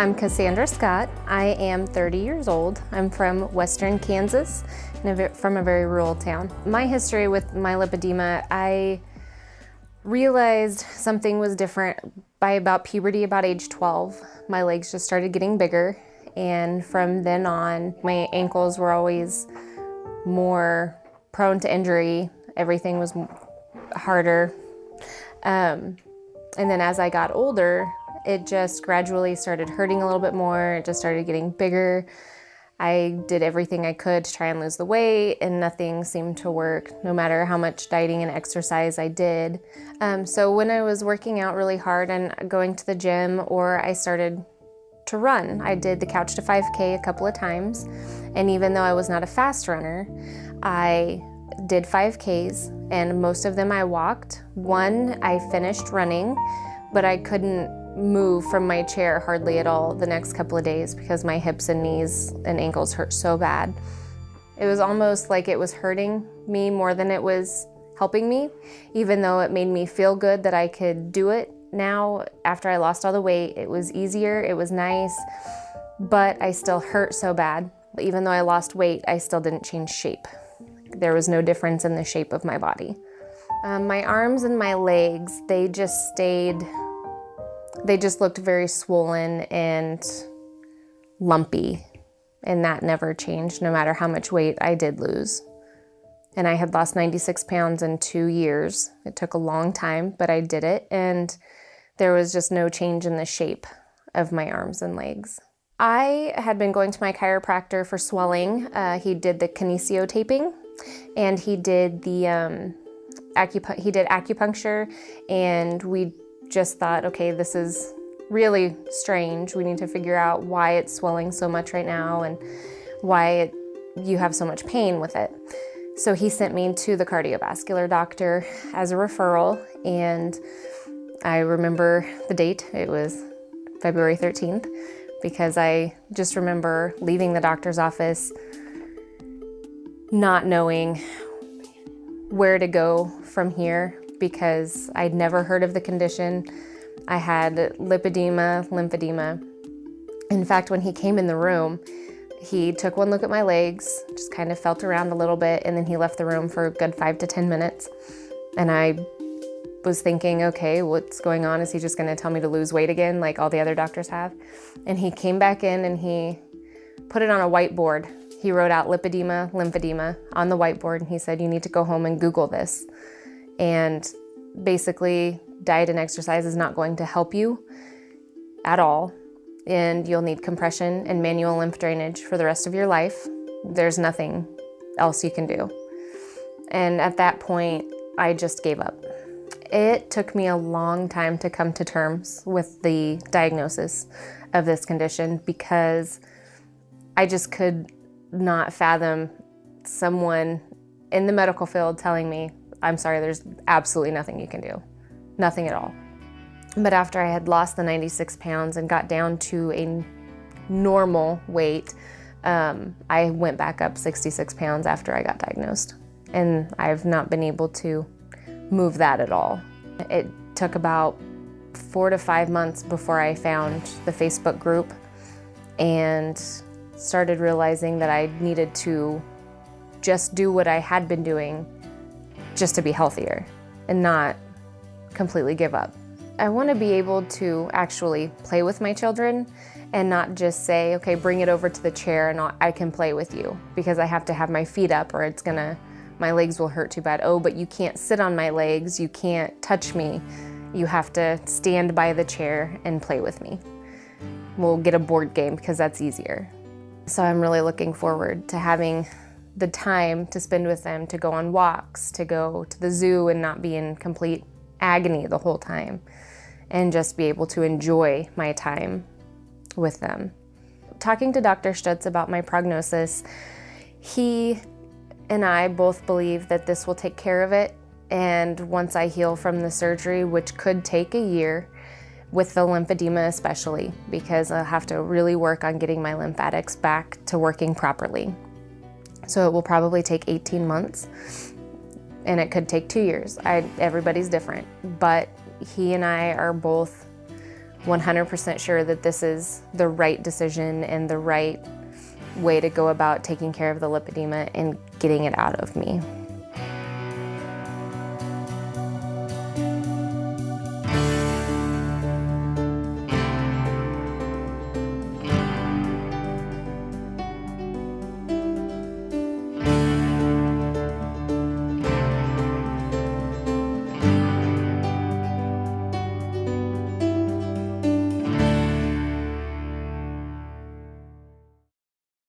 I'm Cassandra Scott. I am 30 years old. I'm from western Kansas, from a very rural town. My history with my lipedema, I realized something was different by about puberty, about age 12. My legs just started getting bigger, and from then on, my ankles were always more prone to injury. Everything was harder. And then as I got older, it just gradually started hurting a little bit more. It just started getting bigger. I did everything I could to try and lose the weight, and nothing seemed to work, no matter how much dieting and exercise I did. So when I was working out really hard and going to the gym, or I started to run, I did the Couch to 5K a couple of times. And even though I was not a fast runner, I did 5Ks, and most of them I walked. One, I finished running, but I couldn't move from my chair hardly at all the next couple of days because my hips and knees and ankles hurt so bad. It was almost like it was hurting me more than it was helping me, even though it made me feel good that I could do it. Now, after I lost all the weight, it was easier, it was nice, but I still hurt so bad. Even though I lost weight, I still didn't change shape. There was no difference in the shape of my body. My arms and my legs, they just looked very swollen and lumpy, and that never changed no matter how much weight I did lose. And I had lost 96 pounds in 2 years. It took a long time, but I did it, and there was just no change in the shape of my arms and legs. I had been going to my chiropractor for swelling. He did the kinesio taping, and he did the acupuncture, and we just thought, okay, this is really strange. We need to figure out why it's swelling so much right now and why you have so much pain with it. So he sent me to the cardiovascular doctor as a referral, and I remember the date. It was February 13th, because I just remember leaving the doctor's office not knowing where to go from here, because I'd never heard of the condition. I had lipedema, lymphedema. In fact, when he came in the room, he took one look at my legs, just kind of felt around a little bit, and then he left the room for a good 5 to 10 minutes. And I was thinking, okay, what's going on? Is he just gonna tell me to lose weight again, like all the other doctors have? And he came back in and he put it on a whiteboard. He wrote out lipedema, lymphedema on the whiteboard, and he said, you need to go home and Google this. And basically, diet and exercise is not going to help you at all, and you'll need compression and manual lymph drainage for the rest of your life. There's nothing else you can do. And at that point, I just gave up. It took me a long time to come to terms with the diagnosis of this condition, because I just could not fathom someone in the medical field telling me, I'm sorry, there's absolutely nothing you can do. Nothing at all. But after I had lost the 96 pounds and got down to a normal weight, I went back up 66 pounds after I got diagnosed. And I've not been able to move that at all. It took about 4 to 5 months before I found the Facebook group and started realizing that I needed to just do what I had been doing just to be healthier and not completely give up. I want to be able to actually play with my children and not just say, okay, bring it over to the chair and I can play with you, because I have to have my feet up or my legs will hurt too bad. Oh, but you can't sit on my legs, you can't touch me. You have to stand by the chair and play with me. We'll get a board game because that's easier. So I'm really looking forward to having the time to spend with them, to go on walks, to go to the zoo and not be in complete agony the whole time, and just be able to enjoy my time with them. Talking to Dr. Stutz about my prognosis, he and I both believe that this will take care of it, and once I heal from the surgery, which could take a year, with the lymphedema especially, because I'll have to really work on getting my lymphatics back to working properly. So it will probably take 18 months, and it could take 2 years. Everybody's different, but he and I are both 100% sure that this is the right decision and the right way to go about taking care of the lipedema and getting it out of me.